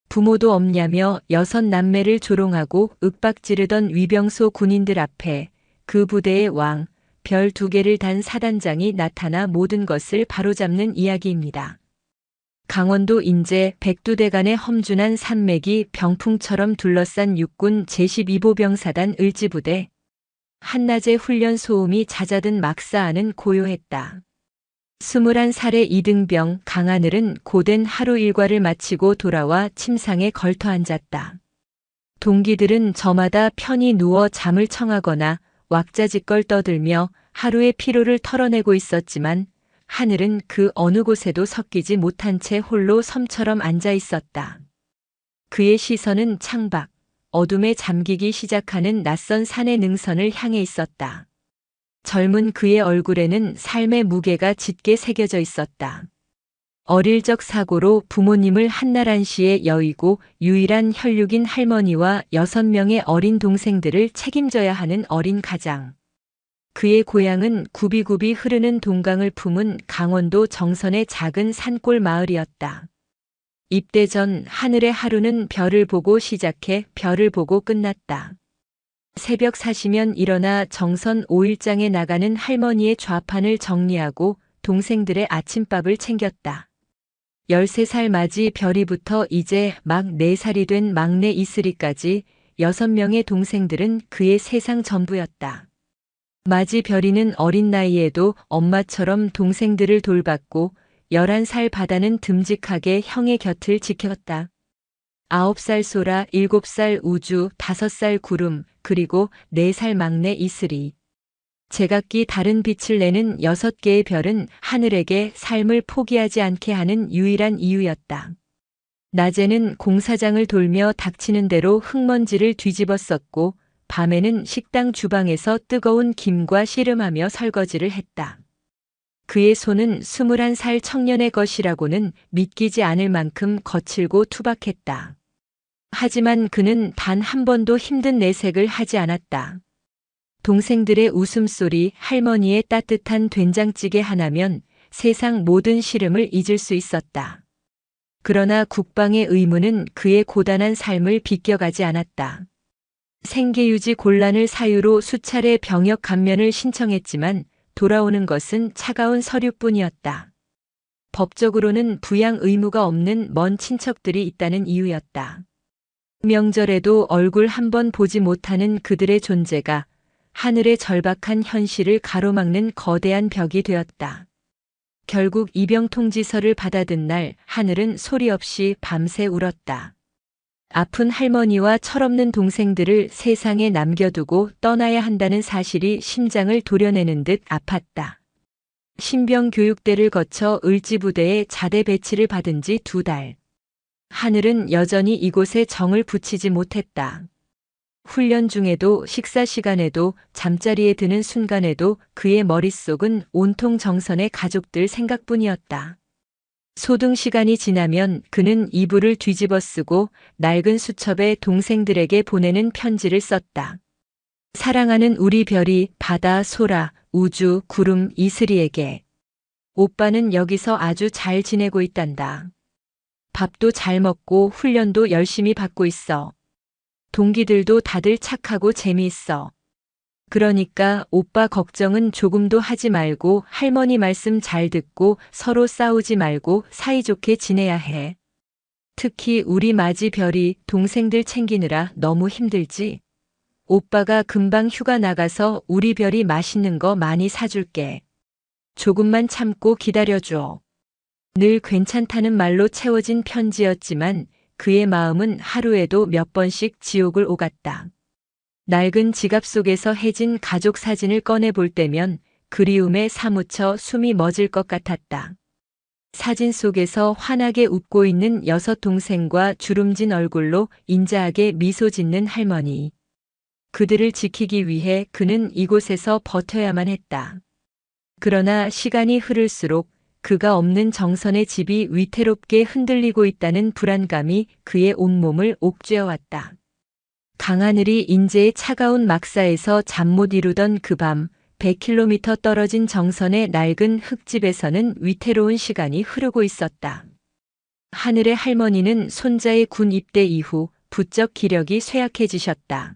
부모도 없냐며 6남매를 조롱하고 윽박지르던 위병소 군인들 앞에 그 부대의 왕, 별 2개를 단 사단장이 나타나 모든 것을 바로잡는 이야기입니다. 강원도 인제 백두대간의 험준한 산맥이 병풍처럼 둘러싼 육군 제12보병사단 을지부대. 한낮에 훈련 소음이 잦아든 막사 안은 고요했다. 21살의 이등병 강하늘은 고된 하루 일과를 마치고 돌아와 침상에 걸터 앉았다. 동기들은 저마다 편히 누워 잠을 청하거나 왁자지껄 떠들며 하루의 피로를 털어내고 있었지만 하늘은 그 어느 곳에도 섞이지 못한 채 홀로 섬처럼 앉아 있었다. 그의 시선은 창밖, 어둠에 잠기기 시작하는 낯선 산의 능선을 향해 있었다. 젊은 그의 얼굴에는 삶의 무게가 짙게 새겨져 있었다. 어릴 적 사고로 부모님을 한나란시에 여의고 유일한 혈육인 할머니와 6명의 어린 동생들을 책임져야 하는 어린 가장. 그의 고향은 굽이굽이 흐르는 동강을 품은 강원도 정선의 작은 산골 마을이었다. 입대 전 하늘의 하루는 별을 보고 시작해 별을 보고 끝났다. 새벽 4시면 일어나 정선 5일장에 나가는 할머니의 좌판을 정리하고 동생들의 아침밥을 챙겼다. 13살 맞이 별이부터 이제 막 4살이 된 막내 이슬이까지 6명의 동생들은 그의 세상 전부였다. 맞이 별이는 어린 나이에도 엄마처럼 동생들을 돌봤고 11살 바다는 듬직하게 형의 곁을 지켰다. 9살 소라, 7살 우주, 5살 구름, 그리고 4살 막내 이슬이. 제각기 다른 빛을 내는 6개의 별은 하늘에게 삶을 포기하지 않게 하는 유일한 이유였다. 낮에는 공사장을 돌며 닥치는 대로 흙먼지를 뒤집었었고 밤에는 식당 주방에서 뜨거운 김과 씨름하며 설거지를 했다. 그의 손은 21살 청년의 것이라고는 믿기지 않을 만큼 거칠고 투박했다. 하지만 그는 단 한 번도 힘든 내색을 하지 않았다. 동생들의 웃음소리, 할머니의 따뜻한 된장찌개 하나면 세상 모든 시름을 잊을 수 있었다. 그러나 국방의 의무는 그의 고단한 삶을 비껴가지 않았다. 생계유지 곤란을 사유로 수차례 병역 감면을 신청했지만 돌아오는 것은 차가운 서류뿐이었다. 법적으로는 부양 의무가 없는 먼 친척들이 있다는 이유였다. 명절에도 얼굴 한 번 보지 못하는 그들의 존재가 하늘의 절박한 현실을 가로막는 거대한 벽이 되었다. 결국 입영 통지서를 받아든 날 하늘은 소리 없이 밤새 울었다. 아픈 할머니와 철없는 동생들을 세상에 남겨두고 떠나야 한다는 사실이 심장을 도려내는 듯 아팠다. 신병 교육대를 거쳐 을지부대에 자대 배치를 받은 지 2달. 하늘은 여전히 이곳에 정을 붙이지 못했다. 훈련 중에도 식사 시간에도 잠자리에 드는 순간에도 그의 머릿속은 온통 정선의 가족들 생각뿐이었다. 소등 시간이 지나면 그는 이불을 뒤집어 쓰고 낡은 수첩에 동생들에게 보내는 편지를 썼다. 사랑하는 우리 별이, 바다, 소라, 우주, 구름, 이슬이에게. 오빠는 여기서 아주 잘 지내고 있단다. 밥도 잘 먹고 훈련도 열심히 받고 있어. 동기들도 다들 착하고 재미있어. 그러니까 오빠 걱정은 조금도 하지 말고 할머니 말씀 잘 듣고 서로 싸우지 말고 사이좋게 지내야 해. 특히 우리 맞이 별이 동생들 챙기느라 너무 힘들지? 오빠가 금방 휴가 나가서 우리 별이 맛있는 거 많이 사줄게. 조금만 참고 기다려줘. 늘 괜찮다는 말로 채워진 편지였지만 그의 마음은 하루에도 몇 번씩 지옥을 오갔다. 낡은 지갑 속에서 해진 가족 사진을 꺼내 볼 때면 그리움에 사무쳐 숨이 멎을 것 같았다. 사진 속에서 환하게 웃고 있는 6 동생과 주름진 얼굴로 인자하게 미소 짓는 할머니. 그들을 지키기 위해 그는 이곳에서 버텨야만 했다. 그러나 시간이 흐를수록 그가 없는 정선의 집이 위태롭게 흔들리고 있다는 불안감이 그의 온몸을 옥죄어왔다. 강하늘이 인제의 차가운 막사에서 잠 못 이루던 그 밤 100km 떨어진 정선의 낡은 흙집에서는 위태로운 시간이 흐르고 있었다. 하늘의 할머니는 손자의 군 입대 이후 부쩍 기력이 쇠약해지셨다.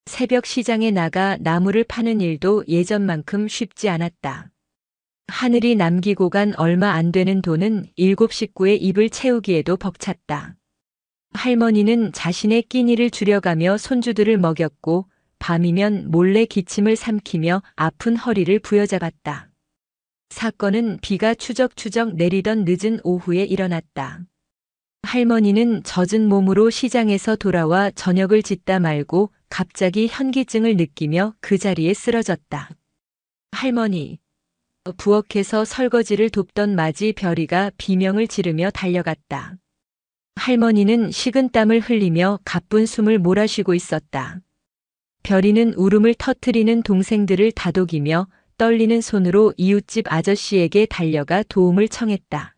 새벽 시장에 나가 나무를 파는 일도 예전만큼 쉽지 않았다. 하늘이 남기고 간 얼마 안 되는 돈은 7식구의 입을 채우기에도 벅찼다. 할머니는 자신의 끼니를 줄여가며 손주들을 먹였고 밤이면 몰래 기침을 삼키며 아픈 허리를 부여잡았다. 사건은 비가 추적추적 내리던 늦은 오후에 일어났다. 할머니는 젖은 몸으로 시장에서 돌아와 저녁을 짓다 말고 갑자기 현기증을 느끼며 그 자리에 쓰러졌다. 할머니. 부엌에서 설거지를 돕던 맞이 별이가 비명을 지르며 달려갔다. 할머니는 식은땀을 흘리며 가쁜 숨을 몰아쉬고 있었다. 별이는 울음을 터뜨리는 동생들을 다독이며 떨리는 손으로 이웃집 아저씨에게 달려가 도움을 청했다.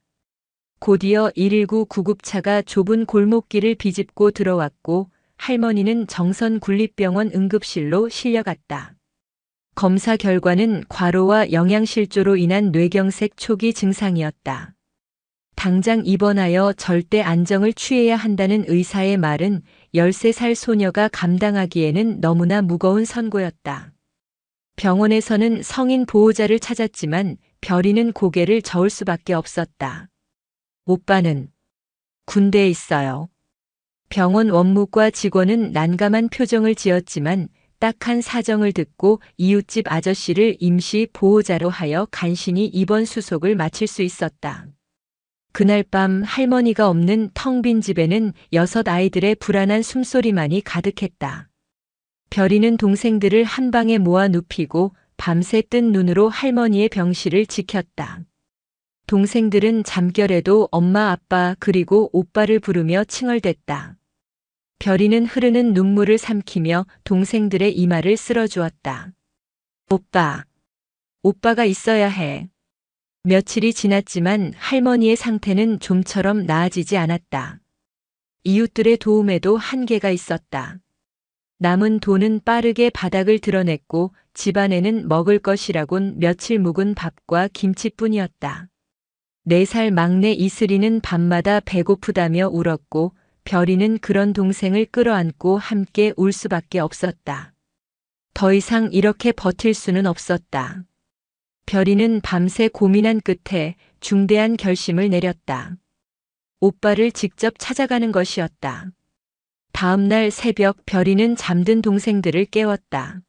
곧이어 119 구급차가 좁은 골목길을 비집고 들어왔고 할머니는 정선군립병원 응급실로 실려갔다. 검사 결과는 과로와 영양실조로 인한 뇌경색 초기 증상이었다. 당장 입원하여 절대 안정을 취해야 한다는 의사의 말은 13살 소녀가 감당하기에는 너무나 무거운 선고였다. 병원에서는 성인 보호자를 찾았지만 별이는 고개를 저을 수밖에 없었다. 오빠는 군대에 있어요. 병원 원무과 직원은 난감한 표정을 지었지만 딱한 사정을 듣고 이웃집 아저씨를 임시 보호자로 하여 간신히 입원 수속을 마칠 수 있었다. 그날 밤 할머니가 없는 텅 빈 집에는 6 아이들의 불안한 숨소리만이 가득했다. 별이는 동생들을 한 방에 모아 눕히고 밤새 뜬 눈으로 할머니의 병실을 지켰다. 동생들은 잠결에도 엄마, 아빠 그리고 오빠를 부르며 칭얼댔다. 별이는 흐르는 눈물을 삼키며 동생들의 이마를 쓸어주었다. 오빠. 오빠가 있어야 해. 며칠이 지났지만 할머니의 상태는 좀처럼 나아지지 않았다. 이웃들의 도움에도 한계가 있었다. 남은 돈은 빠르게 바닥을 드러냈고 집안에는 먹을 것이라곤 며칠 묵은 밥과 김치뿐이었다. 4살 막내 이슬이는 밤마다 배고프다며 울었고 별이는 그런 동생을 끌어안고 함께 울 수밖에 없었다. 더 이상 이렇게 버틸 수는 없었다. 별이는 밤새 고민한 끝에 중대한 결심을 내렸다. 오빠를 직접 찾아가는 것이었다. 다음 날 새벽 별이는 잠든 동생들을 깨웠다.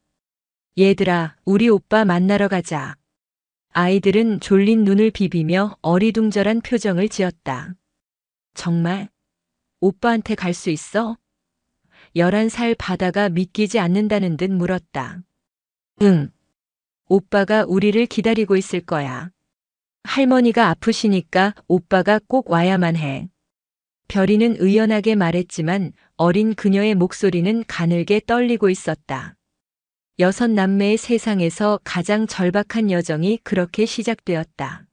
얘들아, 우리 오빠 만나러 가자. 아이들은 졸린 눈을 비비며 어리둥절한 표정을 지었다. 정말? 오빠한테 갈 수 있어? 11살 바다가 믿기지 않는다는 듯 물었다. 응. 오빠가 우리를 기다리고 있을 거야. 할머니가 아프시니까 오빠가 꼭 와야만 해. 별이는 의연하게 말했지만 어린 그녀의 목소리는 가늘게 떨리고 있었다. 6 남매의 세상에서 가장 절박한 여정이 그렇게 시작되었다.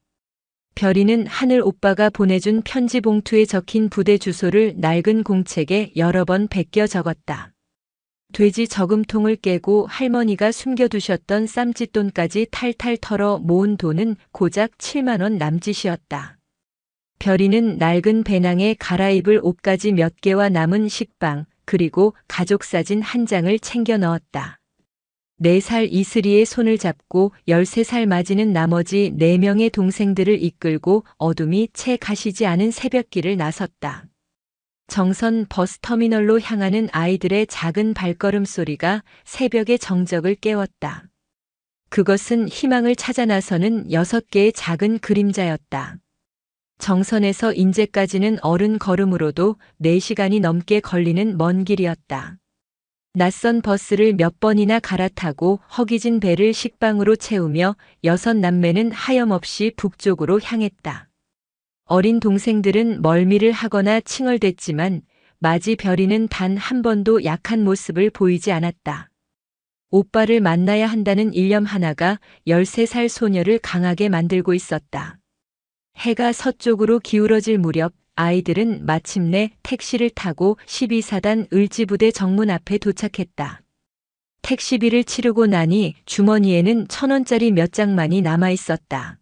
별이는 하늘 오빠가 보내준 편지 봉투에 적힌 부대 주소를 낡은 공책에 여러 번 베껴 적었다. 돼지 저금통을 깨고 할머니가 숨겨두셨던 쌈짓돈까지 탈탈 털어 모은 돈은 고작 7만 원 남짓이었다. 별이는 낡은 배낭에 갈아입을 옷가지 몇 개와 남은 식빵, 그리고 가족 사진 한 장을 챙겨 넣었다. 4살 이슬이의 손을 잡고 13살 맞이는 나머지 4명의 동생들을 이끌고 어둠이 채 가시지 않은 새벽길을 나섰다. 정선 버스터미널로 향하는 아이들의 작은 발걸음 소리가 새벽의 정적을 깨웠다. 그것은 희망을 찾아 나서는 6개의 작은 그림자였다. 정선에서 인제까지는 어른 걸음으로도 4시간이 넘게 걸리는 먼 길이었다. 낯선 버스를 몇 번이나 갈아타고 허기진 배를 식빵으로 채우며 6 남매는 하염없이 북쪽으로 향했다. 어린 동생들은 멀미를 하거나 칭얼댔지만 맞이 별이는 단 한 번도 약한 모습을 보이지 않았다. 오빠를 만나야 한다는 일념 하나가 13살 소녀를 강하게 만들고 있었다. 해가 서쪽으로 기울어질 무렵 아이들은 마침내 택시를 타고 12사단 을지부대 정문 앞에 도착했다. 택시비를 치르고 나니 주머니에는 1,000원짜리 몇 장만이 남아 있었다.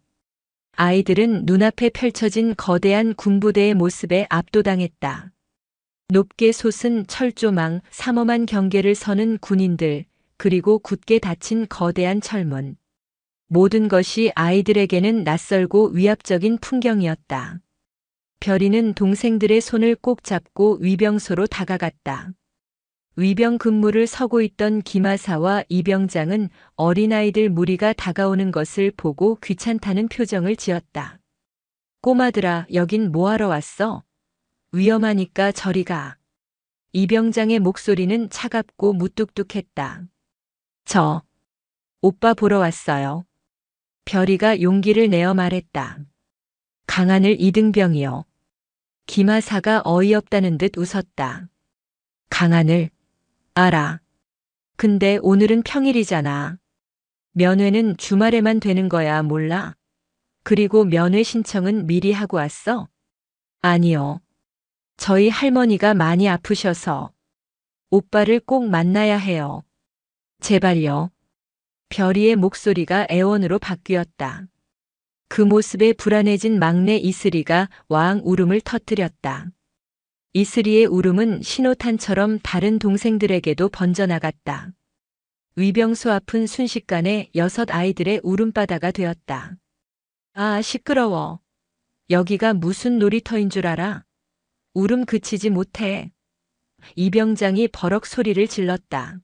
아이들은 눈앞에 펼쳐진 거대한 군부대의 모습에 압도당했다. 높게 솟은 철조망, 삼엄한 경계를 서는 군인들, 그리고 굳게 닫힌 거대한 철문. 모든 것이 아이들에게는 낯설고 위압적인 풍경이었다. 별이는 동생들의 손을 꼭 잡고 위병소로 다가갔다. 위병 근무를 서고 있던 김하사와 이병장은 어린아이들 무리가 다가오는 것을 보고 귀찮다는 표정을 지었다. 꼬마들아, 여긴 뭐하러 왔어? 위험하니까 저리 가. 이병장의 목소리는 차갑고 무뚝뚝했다. 저, 오빠 보러 왔어요. 별이가 용기를 내어 말했다. 강하늘 이등병이요. 김하사가 어이없다는 듯 웃었다. 강하늘, 알아. 근데 오늘은 평일이잖아. 면회는 주말에만 되는 거야, 몰라? 그리고 면회 신청은 미리 하고 왔어? 아니요. 저희 할머니가 많이 아프셔서 오빠를 꼭 만나야 해요. 제발요. 별이의 목소리가 애원으로 바뀌었다. 그 모습에 불안해진 막내 이슬이가 왕 울음을 터뜨렸다. 이슬이의 울음은 신호탄처럼 다른 동생들에게도 번져나갔다. 위병소 앞은 순식간에 6 아이들의 울음바다가 되었다. 아, 시끄러워. 여기가 무슨 놀이터인 줄 알아? 울음 그치지 못해. 이병장이 버럭 소리를 질렀다.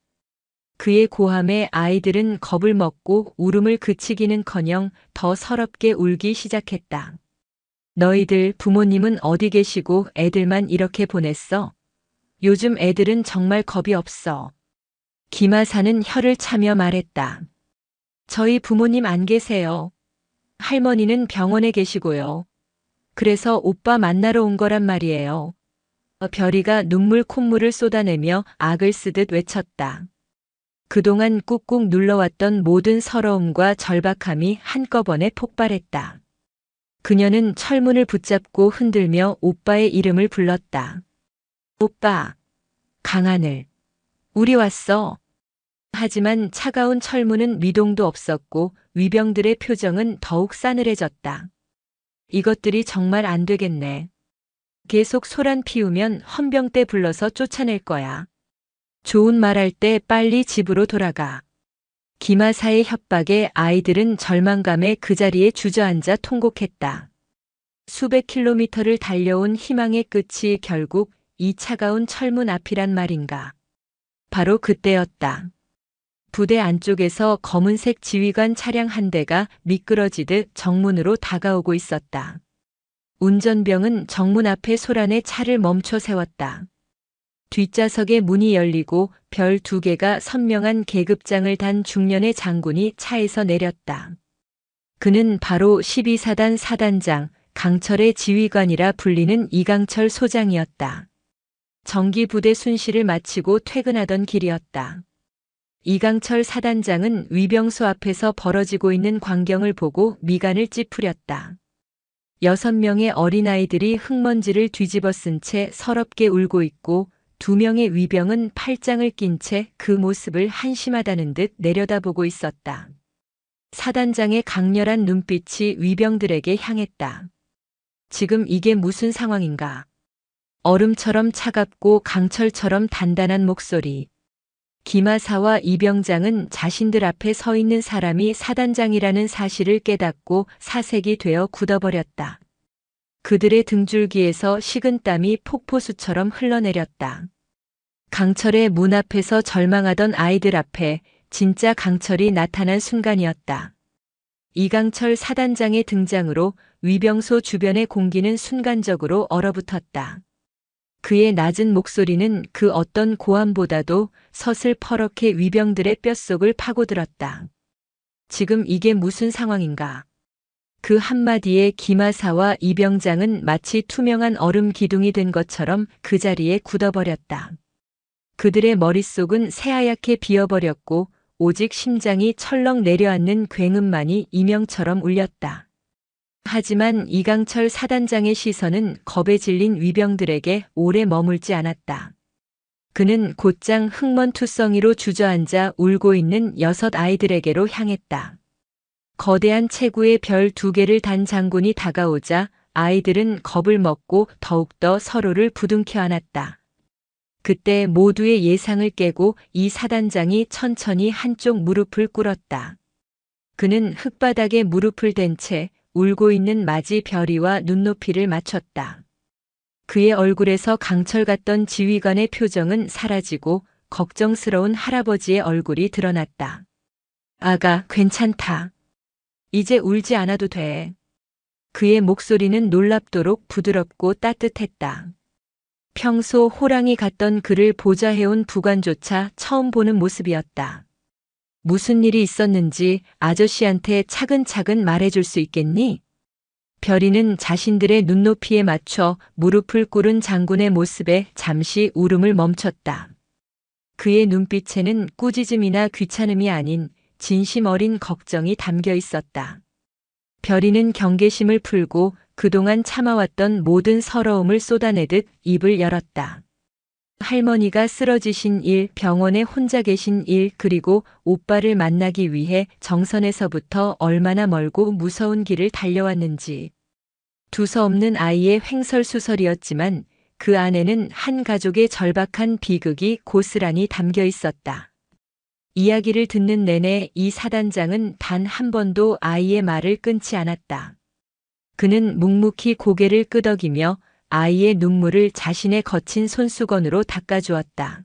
그의 고함에 아이들은 겁을 먹고 울음을 그치기는커녕 더 서럽게 울기 시작했다. 너희들 부모님은 어디 계시고 애들만 이렇게 보냈어? 요즘 애들은 정말 겁이 없어. 김하사는 혀를 차며 말했다. 저희 부모님 안 계세요. 할머니는 병원에 계시고요. 그래서 오빠 만나러 온 거란 말이에요. 별이가 눈물 콧물을 쏟아내며 악을 쓰듯 외쳤다. 그동안 꾹꾹 눌러왔던 모든 서러움과 절박함이 한꺼번에 폭발했다. 그녀는 철문을 붙잡고 흔들며 오빠의 이름을 불렀다. 오빠, 강하늘, 우리 왔어. 하지만 차가운 철문은 미동도 없었고 위병들의 표정은 더욱 싸늘해졌다. 이것들이 정말 안 되겠네. 계속 소란 피우면 헌병대 불러서 쫓아낼 거야. 좋은 말할 때 빨리 집으로 돌아가. 김하사의 협박에 아이들은 절망감에 그 자리에 주저앉아 통곡했다. 수백 킬로미터를 달려온 희망의 끝이 결국 이 차가운 철문 앞이란 말인가. 바로 그때였다. 부대 안쪽에서 검은색 지휘관 차량 한 대가 미끄러지듯 정문으로 다가오고 있었다. 운전병은 정문 앞에 소란에 차를 멈춰 세웠다. 뒷좌석의 문이 열리고 별 2개가 선명한 계급장을 단 중년의 장군이 차에서 내렸다. 그는 바로 12사단 사단장 강철의 지휘관이라 불리는 이강철 소장이었다. 정기부대 순시를 마치고 퇴근하던 길이었다. 이강철 사단장은 위병소 앞에서 벌어지고 있는 광경을 보고 미간을 찌푸렸다. 6명의 어린아이들이 흙먼지를 뒤집어 쓴 채 서럽게 울고 있고 2명의 위병은 팔짱을 낀 채 그 모습을 한심하다는 듯 내려다보고 있었다. 사단장의 강렬한 눈빛이 위병들에게 향했다. 지금 이게 무슨 상황인가? 얼음처럼 차갑고 강철처럼 단단한 목소리. 김하사와 이병장은 자신들 앞에 서 있는 사람이 사단장이라는 사실을 깨닫고 사색이 되어 굳어버렸다. 그들의 등줄기에서 식은땀이 폭포수처럼 흘러내렸다. 강철의 문 앞에서 절망하던 아이들 앞에 진짜 강철이 나타난 순간이었다. 이강철 사단장의 등장으로 위병소 주변의 공기는 순간적으로 얼어붙었다. 그의 낮은 목소리는 그 어떤 고함보다도 서슬퍼렇게 위병들의 뼛속을 파고들었다. 지금 이게 무슨 상황인가? 그 한마디에 김하사와 이병장은 마치 투명한 얼음 기둥이 된 것처럼 그 자리에 굳어버렸다. 그들의 머릿속은 새하얗게 비어버렸고 오직 심장이 철렁 내려앉는 굉음만이 이명처럼 울렸다. 하지만 이강철 사단장의 시선은 겁에 질린 위병들에게 오래 머물지 않았다. 그는 곧장 흙먼 투성이로 주저앉아 울고 있는 6 아이들에게로 향했다. 거대한 체구에 별 2개를 단 장군이 다가오자 아이들은 겁을 먹고 더욱더 서로를 부둥켜 안았다. 그때 모두의 예상을 깨고 이 사단장이 천천히 한쪽 무릎을 꿇었다. 그는 흙바닥에 무릎을 댄 채 울고 있는 맞이 별이와 눈높이를 맞췄다. 그의 얼굴에서 강철 같던 지휘관의 표정은 사라지고 걱정스러운 할아버지의 얼굴이 드러났다. 아가, 괜찮다. 이제 울지 않아도 돼. 그의 목소리는 놀랍도록 부드럽고 따뜻했다. 평소 호랑이 같던 그를 보좌해온 부관조차 처음 보는 모습이었다. 무슨 일이 있었는지 아저씨한테 차근차근 말해줄 수 있겠니? 별이는 자신들의 눈높이에 맞춰 무릎을 꿇은 장군의 모습에 잠시 울음을 멈췄다. 그의 눈빛에는 꾸짖음이나 귀찮음이 아닌 진심 어린 걱정이 담겨 있었다. 별이는 경계심을 풀고 그동안 참아왔던 모든 서러움을 쏟아내듯 입을 열었다. 할머니가 쓰러지신 일, 병원에 혼자 계신 일, 그리고 오빠를 만나기 위해 정선에서부터 얼마나 멀고 무서운 길을 달려왔는지. 두서없는 아이의 횡설수설이었지만 그 안에는 한 가족의 절박한 비극이 고스란히 담겨 있었다. 이야기를 듣는 내내 이 사단장은 단 한 번도 아이의 말을 끊지 않았다. 그는 묵묵히 고개를 끄덕이며 아이의 눈물을 자신의 거친 손수건으로 닦아주었다.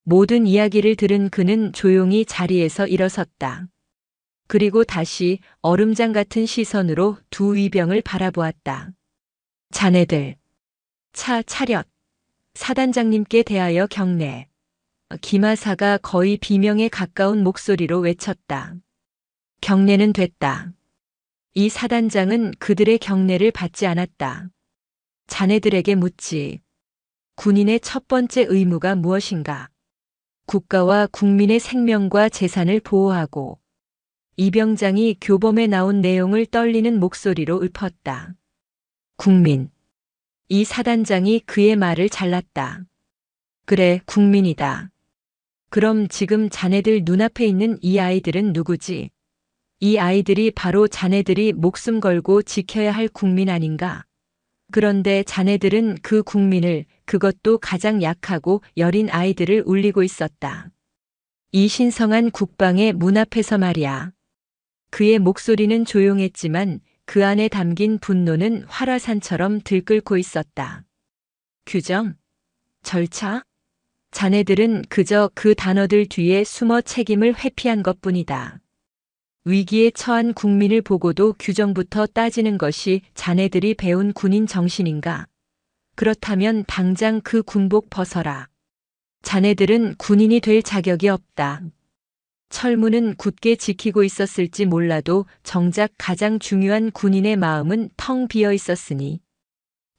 모든 이야기를 들은 그는 조용히 자리에서 일어섰다. 그리고 다시 얼음장 같은 시선으로 두 위병을 바라보았다. 자네들, 차 차렷. 사단장님께 대하여 경례. 김하사가 거의 비명에 가까운 목소리로 외쳤다. 경례는 됐다. 이 사단장은 그들의 경례를 받지 않았다. 자네들에게 묻지. 군인의 첫 번째 의무가 무엇인가? 국가와 국민의 생명과 재산을 보호하고. 이 병장이 교범에 나온 내용을 떨리는 목소리로 읊었다. 국민. 이 사단장이 그의 말을 잘랐다. 그래, 국민이다. 그럼 지금 자네들 눈앞에 있는 이 아이들은 누구지? 이 아이들이 바로 자네들이 목숨 걸고 지켜야 할 국민 아닌가? 그런데 자네들은 그 국민을, 그것도 가장 약하고 여린 아이들을 울리고 있었다. 이 신성한 국방의 문 앞에서 말이야. 그의 목소리는 조용했지만 그 안에 담긴 분노는 활화산처럼 들끓고 있었다. 규정? 절차? 자네들은 그저 그 단어들 뒤에 숨어 책임을 회피한 것뿐이다. 위기에 처한 국민을 보고도 규정부터 따지는 것이 자네들이 배운 군인 정신인가? 그렇다면 당장 그 군복 벗어라. 자네들은 군인이 될 자격이 없다. 철문은 굳게 지키고 있었을지 몰라도 정작 가장 중요한 군인의 마음은 텅 비어 있었으니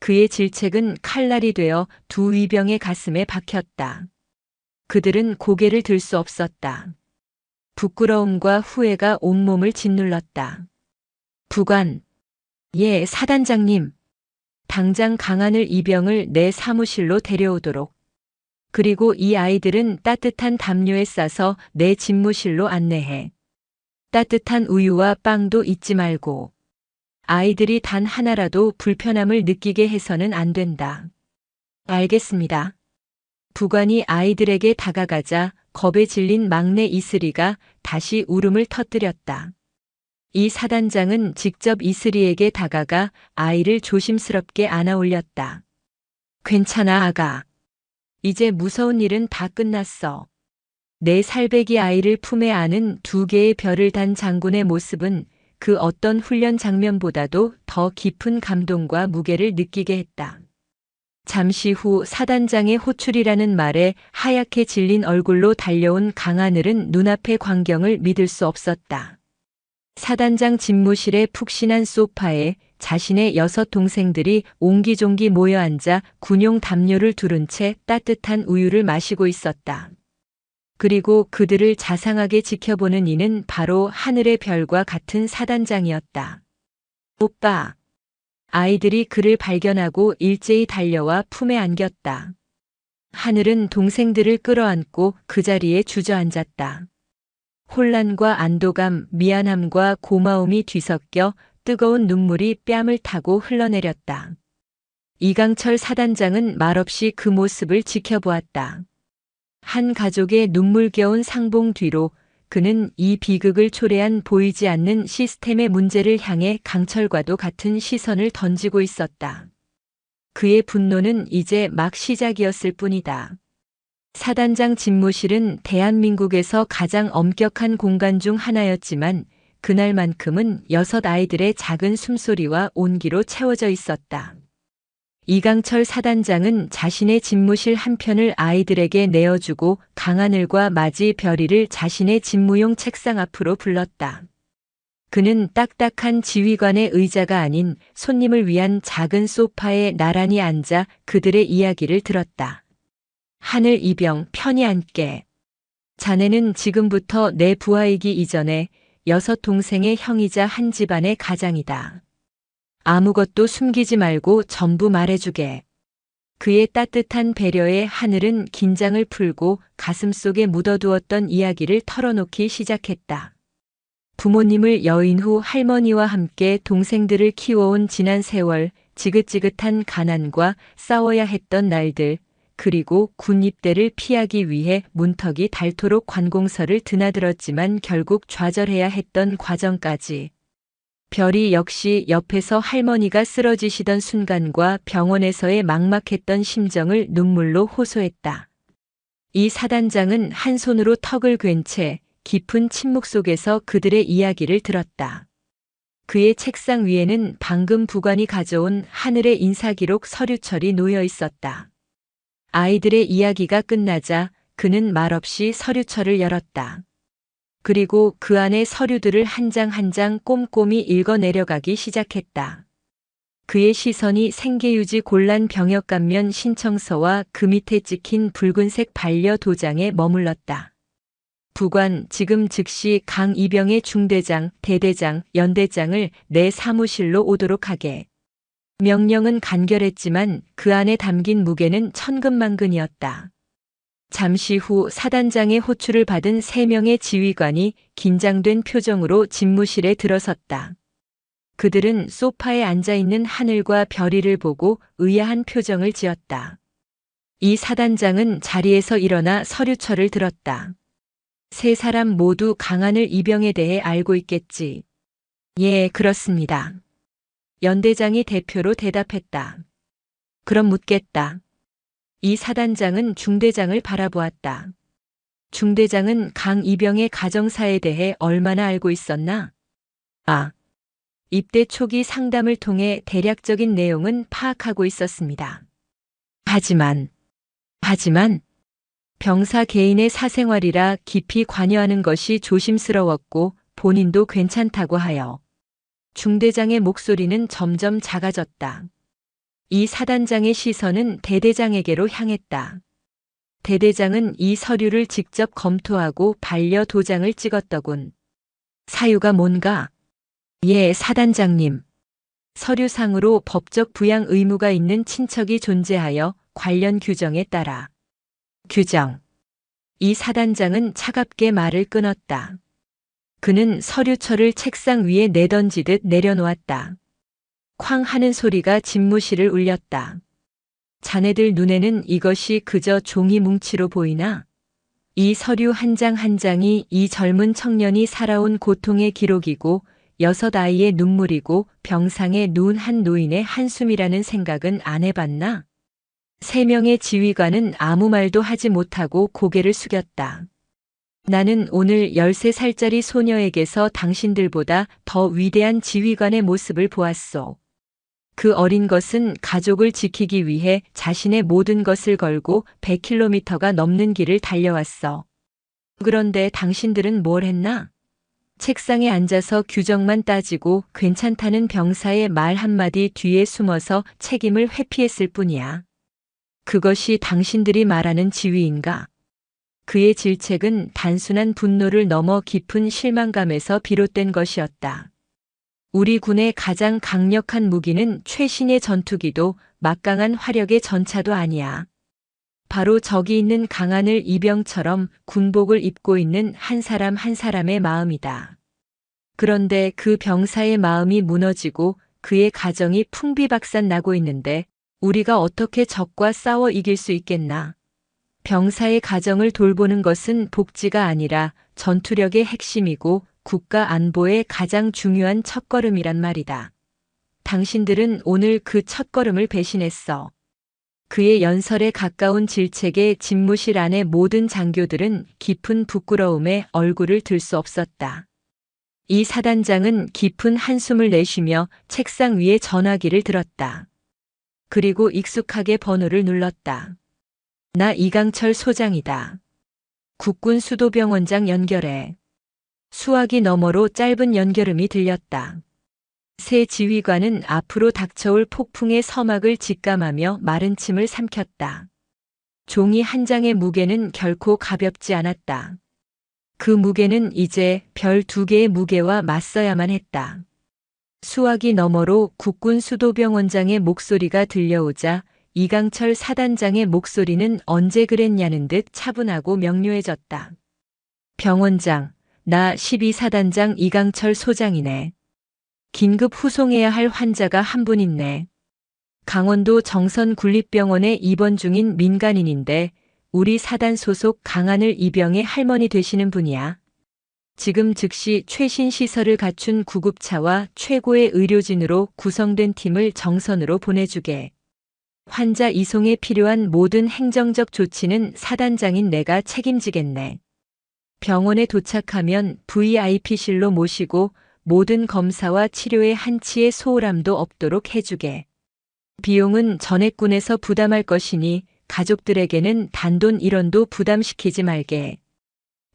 그의 질책은 칼날이 되어 두 위병의 가슴에 박혔다. 그들은 고개를 들 수 없었다. 부끄러움과 후회가 온몸을 짓눌렀다. 부관. 예, 사단장님. 당장 강하늘 이병을 내 사무실로 데려오도록. 그리고 이 아이들은 따뜻한 담요에 싸서 내 집무실로 안내해. 따뜻한 우유와 빵도 잊지 말고. 아이들이 단 하나라도 불편함을 느끼게 해서는 안 된다. 알겠습니다. 부관이 아이들에게 다가가자 겁에 질린 막내 이슬이가 다시 울음을 터뜨렸다. 이 사단장은 직접 이슬이에게 다가가 아이를 조심스럽게 안아 올렸다. 괜찮아, 아가. 이제 무서운 일은 다 끝났어. 내 살배기 아이를 품에 안은 2개의 별을 단 장군의 모습은 그 어떤 훈련 장면보다도 더 깊은 감동과 무게를 느끼게 했다. 잠시 후 사단장의 호출이라는 말에 하얗게 질린 얼굴로 달려온 강하늘은 눈앞의 광경을 믿을 수 없었다. 사단장 집무실의 푹신한 소파에 자신의 6 동생들이 옹기종기 모여 앉아 군용 담요를 두른 채 따뜻한 우유를 마시고 있었다. 그리고 그들을 자상하게 지켜보는 이는 바로 하늘의 별과 같은 사단장이었다. 오빠. 아이들이 그를 발견하고 일제히 달려와 품에 안겼다. 하늘은 동생들을 끌어안고 그 자리에 주저앉았다. 혼란과 안도감, 미안함과 고마움이 뒤섞여 뜨거운 눈물이 뺨을 타고 흘러내렸다. 이강철 사단장은 말없이 그 모습을 지켜보았다. 한 가족의 눈물겨운 상봉 뒤로 그는 이 비극을 초래한 보이지 않는 시스템의 문제를 향해 강철과도 같은 시선을 던지고 있었다. 그의 분노는 이제 막 시작이었을 뿐이다. 사단장 집무실은 대한민국에서 가장 엄격한 공간 중 하나였지만 그날만큼은 6 아이들의 작은 숨소리와 온기로 채워져 있었다. 이강철 사단장은 자신의 집무실 한편을 아이들에게 내어주고 강하늘과 맞이 별이를 자신의 집무용 책상 앞으로 불렀다. 그는 딱딱한 지휘관의 의자가 아닌 손님을 위한 작은 소파에 나란히 앉아 그들의 이야기를 들었다. 하늘 이병 편히 앉게. 자네는 지금부터 내 부하이기 이전에 6 동생의 형이자 한 집안의 가장이다. 아무것도 숨기지 말고 전부 말해주게. 그의 따뜻한 배려에 하늘은 긴장을 풀고 가슴속에 묻어두었던 이야기를 털어놓기 시작했다. 부모님을 여인 후 할머니와 함께 동생들을 키워온 지난 세월, 지긋지긋한 가난과 싸워야 했던 날들, 그리고 군 입대를 피하기 위해 문턱이 닳도록 관공서를 드나들었지만 결국 좌절해야 했던 과정까지. 별이 역시 옆에서 할머니가 쓰러지시던 순간과 병원에서의 막막했던 심정을 눈물로 호소했다. 이 사단장은 한 손으로 턱을 괜 채 깊은 침묵 속에서 그들의 이야기를 들었다. 그의 책상 위에는 방금 부관이 가져온 하늘의 인사기록 서류철이 놓여 있었다. 아이들의 이야기가 끝나자 그는 말없이 서류철을 열었다. 그리고 그 안의 서류들을 한 장 한 장 꼼꼼히 읽어 내려가기 시작했다. 그의 시선이 생계유지 곤란 병역 감면 신청서와 그 밑에 찍힌 붉은색 반려도장에 머물렀다. 부관, 지금 즉시 강이병의 중대장, 대대장, 연대장을 내 사무실로 오도록 하게. 명령은 간결했지만 그 안에 담긴 무게는 천근만근이었다. 잠시 후 사단장의 호출을 받은 3명의 지휘관이 긴장된 표정으로 집무실에 들어섰다. 그들은 소파에 앉아있는 하늘과 별이를 보고 의아한 표정을 지었다. 이 사단장은 자리에서 일어나 서류철을 들었다. 3 사람 모두 강하늘 이병에 대해 알고 있겠지. 예, 그렇습니다. 연대장이 대표로 대답했다. 그럼 묻겠다. 이 사단장은 중대장을 바라보았다. 중대장은 강이병의 가정사에 대해 얼마나 알고 있었나? 입대 초기 상담을 통해 대략적인 내용은 파악하고 있었습니다. 하지만 병사 개인의 사생활이라 깊이 관여하는 것이 조심스러웠고 본인도 괜찮다고 하여. 중대장의 목소리는 점점 작아졌다. 이 사단장의 시선은 대대장에게로 향했다. 대대장은 이 서류를 직접 검토하고 반려 도장을 찍었더군. 사유가 뭔가? 예, 사단장님. 서류상으로 법적 부양 의무가 있는 친척이 존재하여 관련 규정에 따라. 규정. 이 사단장은 차갑게 말을 끊었다. 그는 서류철을 책상 위에 내던지듯 내려놓았다. 쾅 하는 소리가 집무실을 울렸다. 자네들 눈에는 이것이 그저 종이 뭉치로 보이나? 이 서류 한 장 한 장이 이 젊은 청년이 살아온 고통의 기록이고 6 아이의 눈물이고 병상에 누운 한 노인의 한숨이라는 생각은 안 해봤나? 3명의 지휘관은 아무 말도 하지 못하고 고개를 숙였다. 나는 오늘 13살짜리 소녀에게서 당신들보다 더 위대한 지휘관의 모습을 보았소. 그 어린 것은 가족을 지키기 위해 자신의 모든 것을 걸고 100km가 넘는 길을 달려왔어. 그런데 당신들은 뭘 했나? 책상에 앉아서 규정만 따지고 괜찮다는 병사의 말 한마디 뒤에 숨어서 책임을 회피했을 뿐이야. 그것이 당신들이 말하는 지휘인가? 그의 질책은 단순한 분노를 넘어 깊은 실망감에서 비롯된 것이었다. 우리 군의 가장 강력한 무기는 최신의 전투기도 막강한 화력의 전차도 아니야. 바로 저기 있는 강하늘 이병처럼 군복을 입고 있는 한 사람 한 사람의 마음이다. 그런데 그 병사의 마음이 무너지고 그의 가정이 풍비박산 나고 있는데 우리가 어떻게 적과 싸워 이길 수 있겠나? 병사의 가정을 돌보는 것은 복지가 아니라 전투력의 핵심이고 국가 안보의 가장 중요한 첫걸음이란 말이다. 당신들은 오늘 그 첫걸음을 배신했어. 그의 연설에 가까운 질책에 집무실 안의 모든 장교들은 깊은 부끄러움에 얼굴을 들 수 없었다. 이 사단장은 깊은 한숨을 내쉬며 책상 위에 전화기를 들었다. 그리고 익숙하게 번호를 눌렀다. 나 이강철 소장이다. 국군 수도병원장 연결해. 수화기 너머로 짧은 연결음이 들렸다. 새 지휘관은 앞으로 닥쳐올 폭풍의 서막을 직감하며 마른 침을 삼켰다. 종이 한 장의 무게는 결코 가볍지 않았다. 그 무게는 이제 별 2개의 무게와 맞서야만 했다. 수화기 너머로 국군 수도병원장의 목소리가 들려오자 이강철 사단장의 목소리는 언제 그랬냐는 듯 차분하고 명료해졌다. 병원장, 나 12사단장 이강철 소장이네. 긴급 후송해야 할 환자가 한 분 있네. 강원도 정선군립병원에 입원 중인 민간인인데 우리 사단 소속 강하늘 이병의 할머니 되시는 분이야. 지금 즉시 최신 시설을 갖춘 구급차와 최고의 의료진으로 구성된 팀을 정선으로 보내주게. 환자 이송에 필요한 모든 행정적 조치는 사단장인 내가 책임지겠네. 병원에 도착하면 VIP실로 모시고 모든 검사와 치료에 한치의 소홀함도 없도록 해주게. 비용은 전액군에서 부담할 것이니 가족들에게는 단돈 1원도 부담시키지 말게.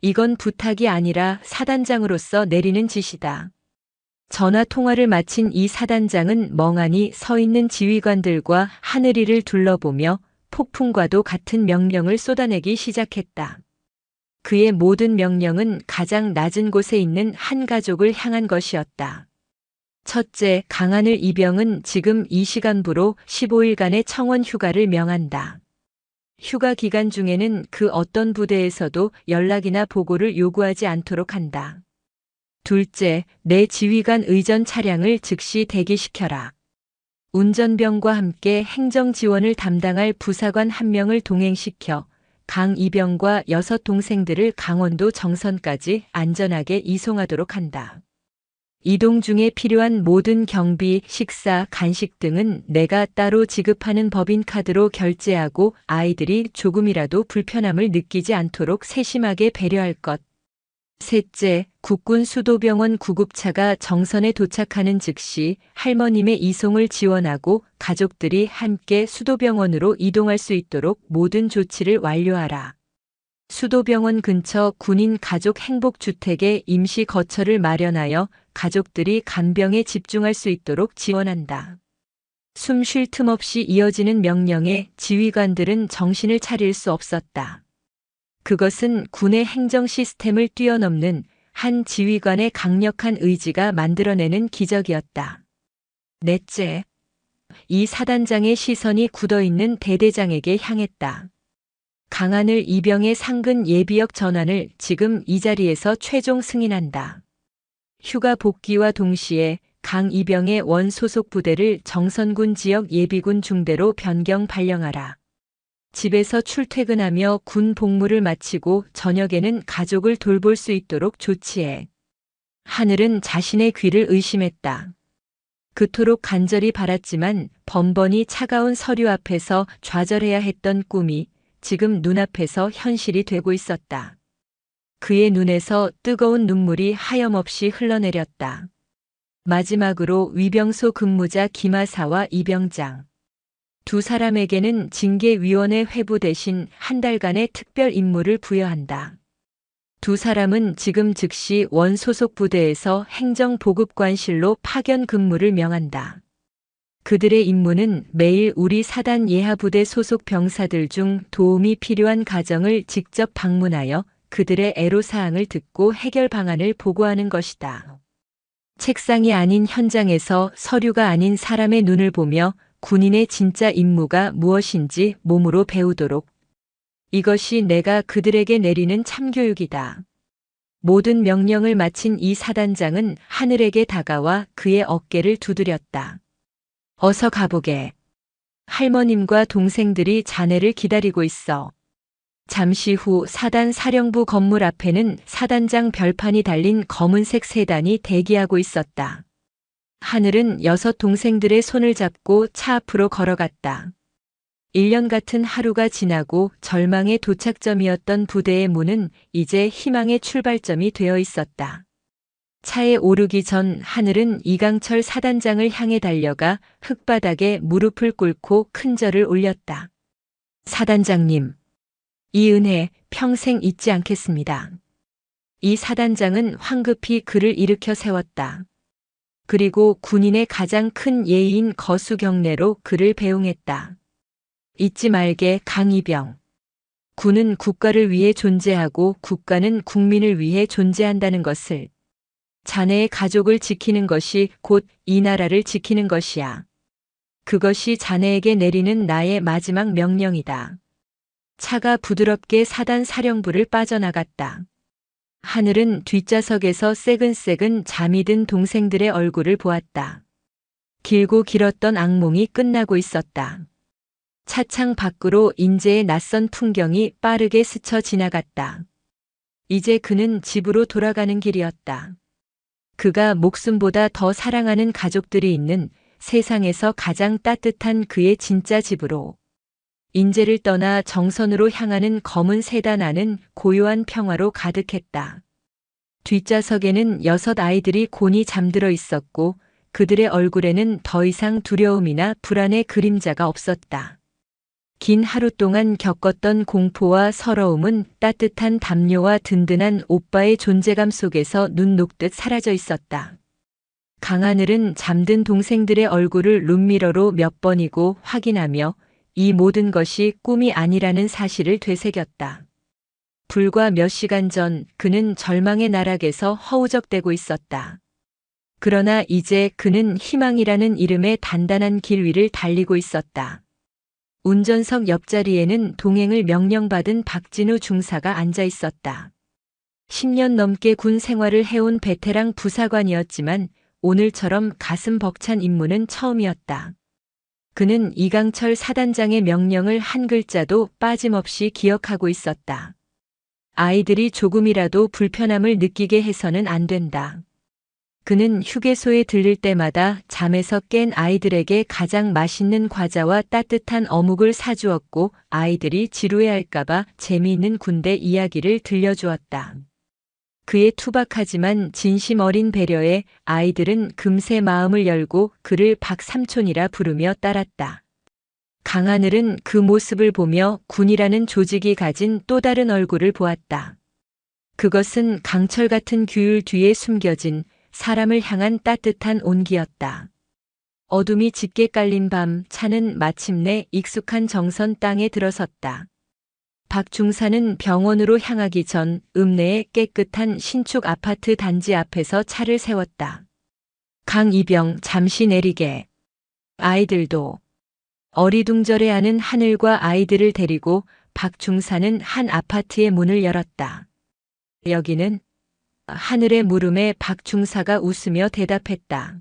이건 부탁이 아니라 사단장으로서 내리는 지시다. 전화 통화를 마친 이 사단장은 멍하니 서 있는 지휘관들과 하늘이를 둘러보며 폭풍과도 같은 명령을 쏟아내기 시작했다. 그의 모든 명령은 가장 낮은 곳에 있는 한 가족을 향한 것이었다. 첫째, 강하늘 이병은 지금 이 시간부로 15일간의 청원 휴가를 명한다. 휴가 기간 중에는 그 어떤 부대에서도 연락이나 보고를 요구하지 않도록 한다. 둘째, 내 지휘관 의전 차량을 즉시 대기시켜라. 운전병과 함께 행정 지원을 담당할 부사관 1명을 동행시켜 강 이병과 6 동생들을 강원도 정선까지 안전하게 이송하도록 한다. 이동 중에 필요한 모든 경비, 식사, 간식 등은 내가 따로 지급하는 법인카드로 결제하고 아이들이 조금이라도 불편함을 느끼지 않도록 세심하게 배려할 것. 셋째, 국군 수도병원 구급차가 정선에 도착하는 즉시 할머님의 이송을 지원하고 가족들이 함께 수도병원으로 이동할 수 있도록 모든 조치를 완료하라. 수도병원 근처 군인 가족 행복주택에 임시 거처를 마련하여 가족들이 간병에 집중할 수 있도록 지원한다. 숨 쉴 틈 없이 이어지는 명령에 지휘관들은 정신을 차릴 수 없었다. 그것은 군의 행정 시스템을 뛰어넘는 한 지휘관의 강력한 의지가 만들어내는 기적이었다. 넷째, 이 사단장의 시선이 굳어있는 대대장에게 향했다. 강하늘 이병의 상근 예비역 전환을 지금 이 자리에서 최종 승인한다. 휴가 복귀와 동시에 강 이병의 원 소속 부대를 정선군 지역 예비군 중대로 변경 발령하라. 집에서 출퇴근하며 군 복무를 마치고 저녁에는 가족을 돌볼 수 있도록 조치해. 하늘은 자신의 귀를 의심했다. 그토록 간절히 바랐지만 번번이 차가운 서류 앞에서 좌절해야 했던 꿈이 지금 눈앞에서 현실이 되고 있었다. 그의 눈에서 뜨거운 눈물이 하염없이 흘러내렸다. 마지막으로 위병소 근무자 김하사와 이병장. 2 사람에게는 징계위원회 회부 대신 한 달간의 특별 임무를 부여한다. 2 사람은 지금 즉시 원 소속 부대에서 행정보급관실로 파견 근무를 명한다. 그들의 임무는 매일 우리 사단 예하부대 소속 병사들 중 도움이 필요한 가정을 직접 방문하여 그들의 애로사항을 듣고 해결 방안을 보고하는 것이다. 책상이 아닌 현장에서 서류가 아닌 사람의 눈을 보며 군인의 진짜 임무가 무엇인지 몸으로 배우도록 이것이 내가 그들에게 내리는 참교육이다. 모든 명령을 마친 이 사단장은 하늘에게 다가와 그의 어깨를 두드렸다. 어서 가보게. 할머님과 동생들이 자네를 기다리고 있어. 잠시 후 사단 사령부 건물 앞에는 사단장 별판이 달린 검은색 세단이 대기하고 있었다. 하늘은 6 동생들의 손을 잡고 차 앞으로 걸어갔다. 1년 같은 하루가 지나고 절망의 도착점이었던 부대의 문은 이제 희망의 출발점이 되어 있었다. 차에 오르기 전 하늘은 이강철 사단장을 향해 달려가 흙바닥에 무릎을 꿇고 큰 절을 올렸다. 사단장님, 이 은혜 평생 잊지 않겠습니다. 이 사단장은 황급히 그를 일으켜 세웠다. 그리고 군인의 가장 큰 예의인 거수 경례로 그를 배웅했다. 잊지 말게 강이병. 군은 국가를 위해 존재하고 국가는 국민을 위해 존재한다는 것을. 자네의 가족을 지키는 것이 곧 이 나라를 지키는 것이야. 그것이 자네에게 내리는 나의 마지막 명령이다. 차가 부드럽게 사단 사령부를 빠져나갔다. 하늘은 뒷좌석에서 새근새근 잠이 든 동생들의 얼굴을 보았다. 길고 길었던 악몽이 끝나고 있었다. 차창 밖으로 인제의 낯선 풍경이 빠르게 스쳐 지나갔다. 이제 그는 집으로 돌아가는 길이었다. 그가 목숨보다 더 사랑하는 가족들이 있는 세상에서 가장 따뜻한 그의 진짜 집으로. 인제를 떠나 정선으로 향하는 검은 세단 안은 고요한 평화로 가득했다. 뒷좌석에는 6 아이들이 곤히 잠들어 있었고 그들의 얼굴에는 더 이상 두려움이나 불안의 그림자가 없었다. 긴 하루 동안 겪었던 공포와 서러움은 따뜻한 담요와 든든한 오빠의 존재감 속에서 눈 녹듯 사라져 있었다. 강하늘은 잠든 동생들의 얼굴을 룸미러로 몇 번이고 확인하며 이 모든 것이 꿈이 아니라는 사실을 되새겼다. 불과 몇 시간 전 그는 절망의 나락에서 허우적대고 있었다. 그러나 이제 그는 희망이라는 이름의 단단한 길 위를 달리고 있었다. 운전석 옆자리에는 동행을 명령받은 박진우 중사가 앉아 있었다. 10년 넘게 군 생활을 해온 베테랑 부사관이었지만 오늘처럼 가슴 벅찬 임무는 처음이었다. 그는 이강철 사단장의 명령을 한 글자도 빠짐없이 기억하고 있었다. 아이들이 조금이라도 불편함을 느끼게 해서는 안 된다. 그는 휴게소에 들릴 때마다 잠에서 깬 아이들에게 가장 맛있는 과자와 따뜻한 어묵을 사주었고 아이들이 지루해할까봐 재미있는 군대 이야기를 들려주었다. 그의 투박하지만 진심 어린 배려에 아이들은 금세 마음을 열고 그를 박삼촌이라 부르며 따랐다. 강하늘은 그 모습을 보며 군이라는 조직이 가진 또 다른 얼굴을 보았다. 그것은 강철 같은 규율 뒤에 숨겨진 사람을 향한 따뜻한 온기였다. 어둠이 짙게 깔린 밤 차는 마침내 익숙한 정선 땅에 들어섰다. 박 중사는 병원으로 향하기 전 읍내의 깨끗한 신축 아파트 단지 앞에서 차를 세웠다. 강이병 잠시 내리게. 아이들도. 어리둥절해하는 하늘과 아이들을 데리고 박 중사는 한 아파트의 문을 열었다. 여기는? 하늘의 물음에 박 중사가 웃으며 대답했다.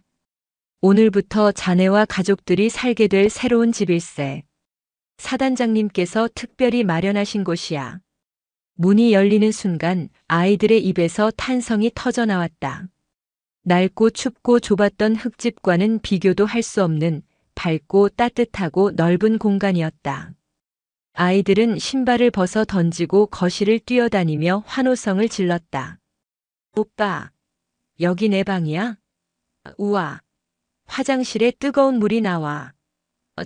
오늘부터 자네와 가족들이 살게 될 새로운 집일세. 사단장님께서 특별히 마련하신 곳이야. 문이 열리는 순간 아이들의 입에서 탄성이 터져 나왔다. 낡고 춥고 좁았던 흙집과는 비교도 할 수 없는 밝고 따뜻하고 넓은 공간이었다. 아이들은 신발을 벗어 던지고 거실을 뛰어다니며 환호성을 질렀다. 오빠, 여기 내 방이야? 우와, 화장실에 뜨거운 물이 나와.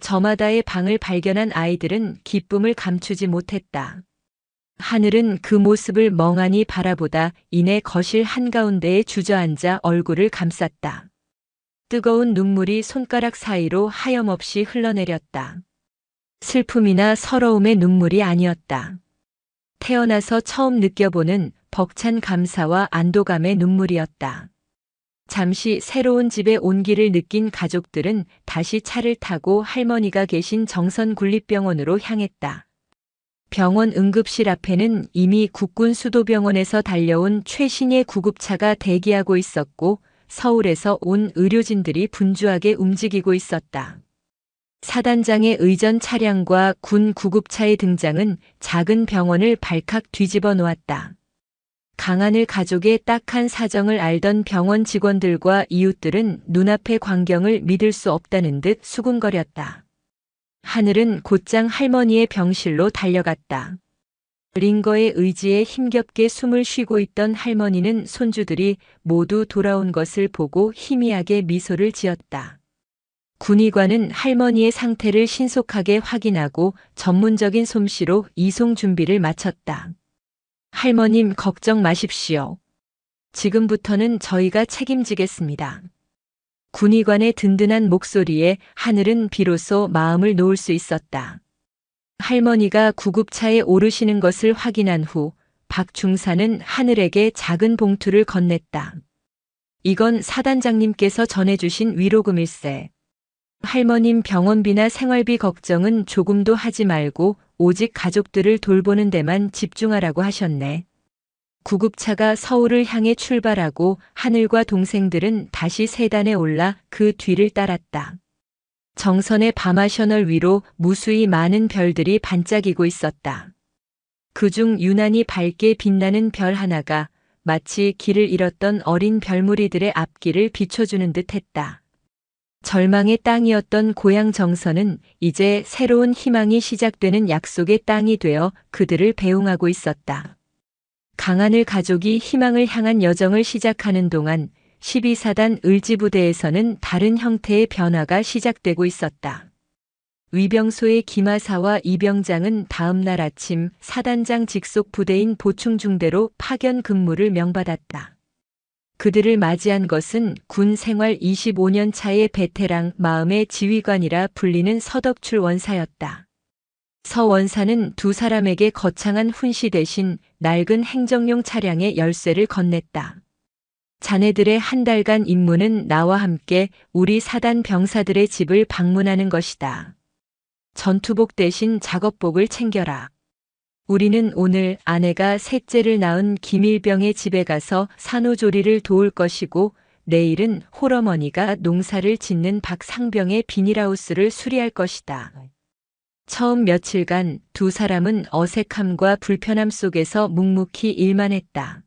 저마다의 방을 발견한 아이들은 기쁨을 감추지 못했다. 하늘은 그 모습을 멍하니 바라보다 이내 거실 한가운데에 주저앉아 얼굴을 감쌌다. 뜨거운 눈물이 손가락 사이로 하염없이 흘러내렸다. 슬픔이나 서러움의 눈물이 아니었다. 태어나서 처음 느껴보는 벅찬 감사와 안도감의 눈물이었다. 잠시 새로운 집의 온기를 느낀 가족들은 다시 차를 타고 할머니가 계신 정선 군립병원으로 향했다. 병원 응급실 앞에는 이미 국군수도병원에서 달려온 최신의 구급차가 대기하고 있었고 서울에서 온 의료진들이 분주하게 움직이고 있었다. 사단장의 의전 차량과 군 구급차의 등장은 작은 병원을 발칵 뒤집어 놓았다. 강하늘 가족의 딱한 사정을 알던 병원 직원들과 이웃들은 눈앞의 광경을 믿을 수 없다는 듯 수군거렸다. 하늘은 곧장 할머니의 병실로 달려갔다. 링거의 의지에 힘겹게 숨을 쉬고 있던 할머니는 손주들이 모두 돌아온 것을 보고 희미하게 미소를 지었다. 군의관은 할머니의 상태를 신속하게 확인하고 전문적인 솜씨로 이송 준비를 마쳤다. 할머님 걱정 마십시오. 지금부터는 저희가 책임지겠습니다. 군의관의 든든한 목소리에 하늘은 비로소 마음을 놓을 수 있었다. 할머니가 구급차에 오르시는 것을 확인한 후 박 중사는 하늘에게 작은 봉투를 건넸다. 이건 사단장님께서 전해주신 위로금일세. 할머님 병원비나 생활비 걱정은 조금도 하지 말고 오직 가족들을 돌보는 데만 집중하라고 하셨네. 구급차가 서울을 향해 출발하고 하늘과 동생들은 다시 세단에 올라 그 뒤를 따랐다. 정선의 밤하셔널 위로 무수히 많은 별들이 반짝이고 있었다. 그중 유난히 밝게 빛나는 별 하나가 마치 길을 잃었던 어린 별무리들의 앞길을 비춰주는 듯 했다. 절망의 땅이었던 고향 정선은 이제 새로운 희망이 시작되는 약속의 땅이 되어 그들을 배웅하고 있었다. 강하늘 가족이 희망을 향한 여정을 시작하는 동안 12사단 을지부대에서는 다른 형태의 변화가 시작되고 있었다. 위병소의 김하사와 이병장은 다음 날 아침 사단장 직속 부대인 보충중대로 파견 근무를 명받았다. 그들을 맞이한 것은 군 생활 25년 차의 베테랑 마음의 지휘관이라 불리는 서덕출 원사였다. 서 원사는 두 사람에게 거창한 훈시 대신 낡은 행정용 차량의 열쇠를 건넸다. 자네들의 한 달간 임무는 나와 함께 우리 사단 병사들의 집을 방문하는 것이다. 전투복 대신 작업복을 챙겨라. 우리는 오늘 아내가 셋째를 낳은 김일병의 집에 가서 산후조리를 도울 것이고 내일은 홀어머니가 농사를 짓는 박상병의 비닐하우스를 수리할 것이다. 처음 며칠간 두 사람은 어색함과 불편함 속에서 묵묵히 일만 했다.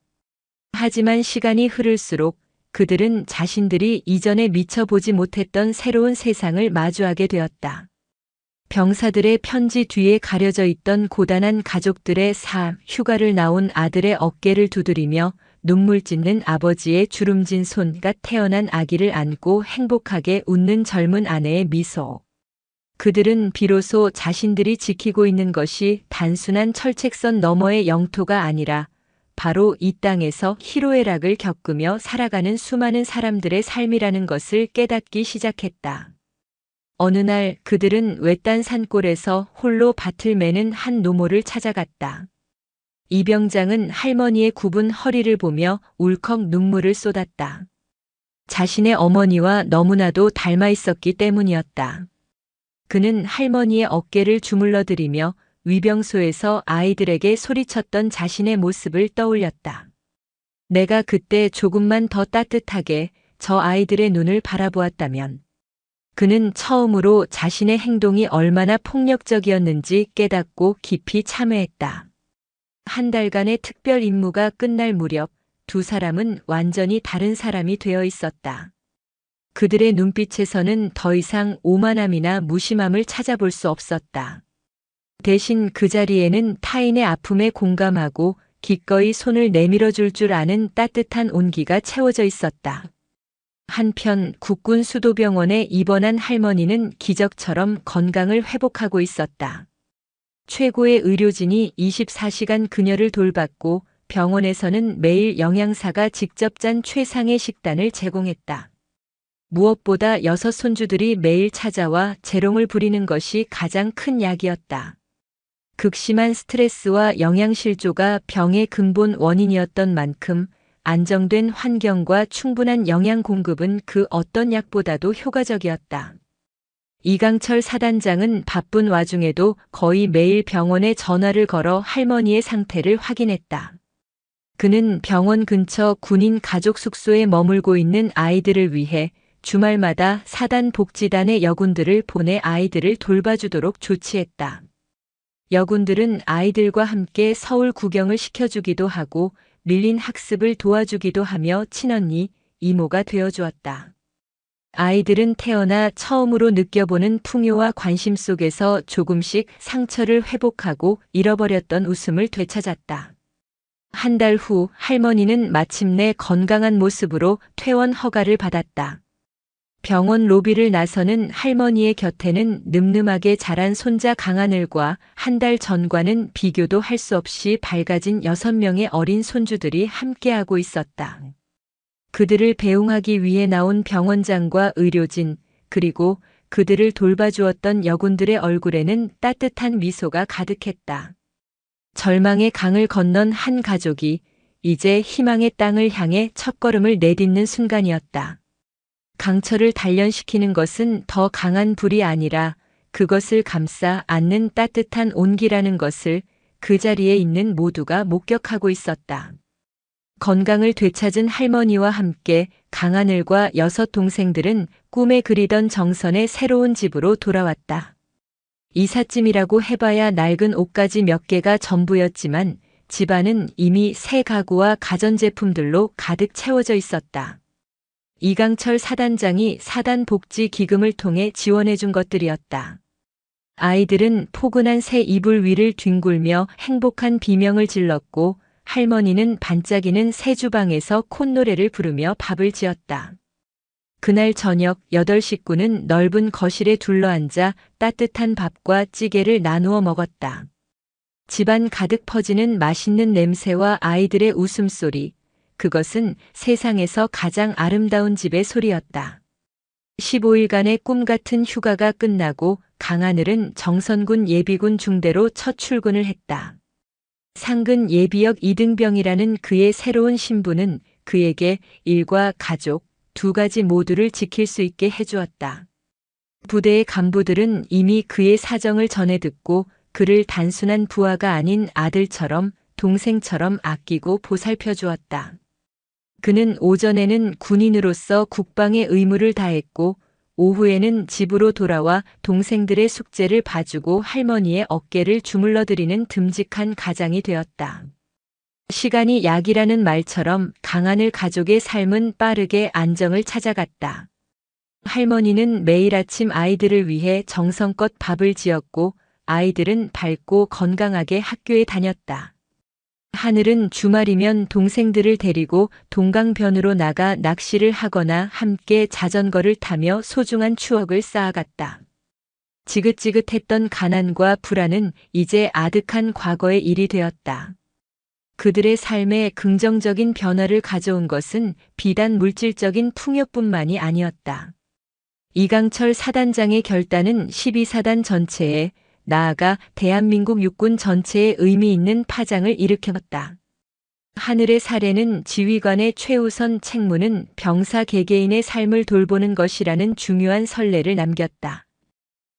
하지만 시간이 흐를수록 그들은 자신들이 이전에 미처 보지 못했던 새로운 세상을 마주하게 되었다. 병사들의 편지 뒤에 가려져 있던 고단한 가족들의 삶, 휴가를 나온 아들의 어깨를 두드리며 눈물 짓는 아버지의 주름진 손과 태어난 아기를 안고 행복하게 웃는 젊은 아내의 미소. 그들은 비로소 자신들이 지키고 있는 것이 단순한 철책선 너머의 영토가 아니라 바로 이 땅에서 희로애락을 겪으며 살아가는 수많은 사람들의 삶이라는 것을 깨닫기 시작했다. 어느 날 그들은 외딴 산골에서 홀로 밭을 매는 한 노모를 찾아갔다. 이병장은 할머니의 굽은 허리를 보며 울컥 눈물을 쏟았다. 자신의 어머니와 너무나도 닮아 있었기 때문이었다. 그는 할머니의 어깨를 주물러드리며 위병소에서 아이들에게 소리쳤던 자신의 모습을 떠올렸다. 내가 그때 조금만 더 따뜻하게 저 아이들의 눈을 바라보았다면. 그는 처음으로 자신의 행동이 얼마나 폭력적이었는지 깨닫고 깊이 참회했다. 한 달간의 특별 임무가 끝날 무렵 두 사람은 완전히 다른 사람이 되어 있었다. 그들의 눈빛에서는 더 이상 오만함이나 무심함을 찾아볼 수 없었다. 대신 그 자리에는 타인의 아픔에 공감하고 기꺼이 손을 내밀어줄 줄 아는 따뜻한 온기가 채워져 있었다. 한편 국군 수도병원에 입원한 할머니는 기적처럼 건강을 회복하고 있었다. 최고의 의료진이 24시간 그녀를 돌봤고 병원에서는 매일 영양사가 직접 짠 최상의 식단을 제공했다. 무엇보다 6 손주들이 매일 찾아와 재롱을 부리는 것이 가장 큰 약이었다. 극심한 스트레스와 영양실조가 병의 근본 원인이었던 만큼 안정된 환경과 충분한 영양 공급은 그 어떤 약보다도 효과적이었다. 이강철 사단장은 바쁜 와중에도 거의 매일 병원에 전화를 걸어 할머니의 상태를 확인했다. 그는 병원 근처 군인 가족 숙소에 머물고 있는 아이들을 위해 주말마다 사단 복지단의 여군들을 보내 아이들을 돌봐주도록 조치했다. 여군들은 아이들과 함께 서울 구경을 시켜주기도 하고 밀린 학습을 도와주기도 하며 친언니, 이모가 되어주었다. 아이들은 태어나 처음으로 느껴보는 풍요와 관심 속에서 조금씩 상처를 회복하고 잃어버렸던 웃음을 되찾았다. 한 달 후 할머니는 마침내 건강한 모습으로 퇴원 허가를 받았다. 병원 로비를 나서는 할머니의 곁에는 늠름하게 자란 손자 강하늘과 한 달 전과는 비교도 할 수 없이 밝아진 6명의 어린 손주들이 함께하고 있었다. 그들을 배웅하기 위해 나온 병원장과 의료진, 그리고 그들을 돌봐주었던 여군들의 얼굴에는 따뜻한 미소가 가득했다. 절망의 강을 건넌 한 가족이 이제 희망의 땅을 향해 첫걸음을 내딛는 순간이었다. 강철을 단련시키는 것은 더 강한 불이 아니라 그것을 감싸 안는 따뜻한 온기라는 것을 그 자리에 있는 모두가 목격하고 있었다. 건강을 되찾은 할머니와 함께 강하늘과 6 동생들은 꿈에 그리던 정선의 새로운 집으로 돌아왔다. 이삿짐이라고 해봐야 낡은 옷가지 몇 개가 전부였지만 집안은 이미 새 가구와 가전제품들로 가득 채워져 있었다. 이강철 사단장이 사단 복지 기금을 통해 지원해준 것들이었다. 아이들은 포근한 새 이불 위를 뒹굴며 행복한 비명을 질렀고 할머니는 반짝이는 새 주방에서 콧노래를 부르며 밥을 지었다. 그날 저녁 8 식구는 넓은 거실에 둘러앉아 따뜻한 밥과 찌개를 나누어 먹었다. 집안 가득 퍼지는 맛있는 냄새와 아이들의 웃음소리, 그것은 세상에서 가장 아름다운 집의 소리였다. 15일간의 꿈 같은 휴가가 끝나고 강하늘은 정선군 예비군 중대로 첫 출근을 했다. 상근 예비역 이등병이라는 그의 새로운 신분은 그에게 일과 가족, 2가지 모두를 지킬 수 있게 해주었다. 부대의 간부들은 이미 그의 사정을 전해 듣고 그를 단순한 부하가 아닌 아들처럼 동생처럼 아끼고 보살펴 주었다. 그는 오전에는 군인으로서 국방의 의무를 다했고 오후에는 집으로 돌아와 동생들의 숙제를 봐주고 할머니의 어깨를 주물러드리는 듬직한 가장이 되었다. 시간이 약이라는 말처럼 강하늘 가족의 삶은 빠르게 안정을 찾아갔다. 할머니는 매일 아침 아이들을 위해 정성껏 밥을 지었고 아이들은 밝고 건강하게 학교에 다녔다. 하늘은 주말이면 동생들을 데리고 동강변으로 나가 낚시를 하거나 함께 자전거를 타며 소중한 추억을 쌓아갔다. 지긋지긋했던 가난과 불안은 이제 아득한 과거의 일이 되었다. 그들의 삶에 긍정적인 변화를 가져온 것은 비단 물질적인 풍요뿐만이 아니었다. 이강철 사단장의 결단은 12사단 전체에, 나아가 대한민국 육군 전체에 의미 있는 파장을 일으켰다. 하늘의 사례는 지휘관의 최우선 책무는 병사 개개인의 삶을 돌보는 것이라는 중요한 선례를 남겼다.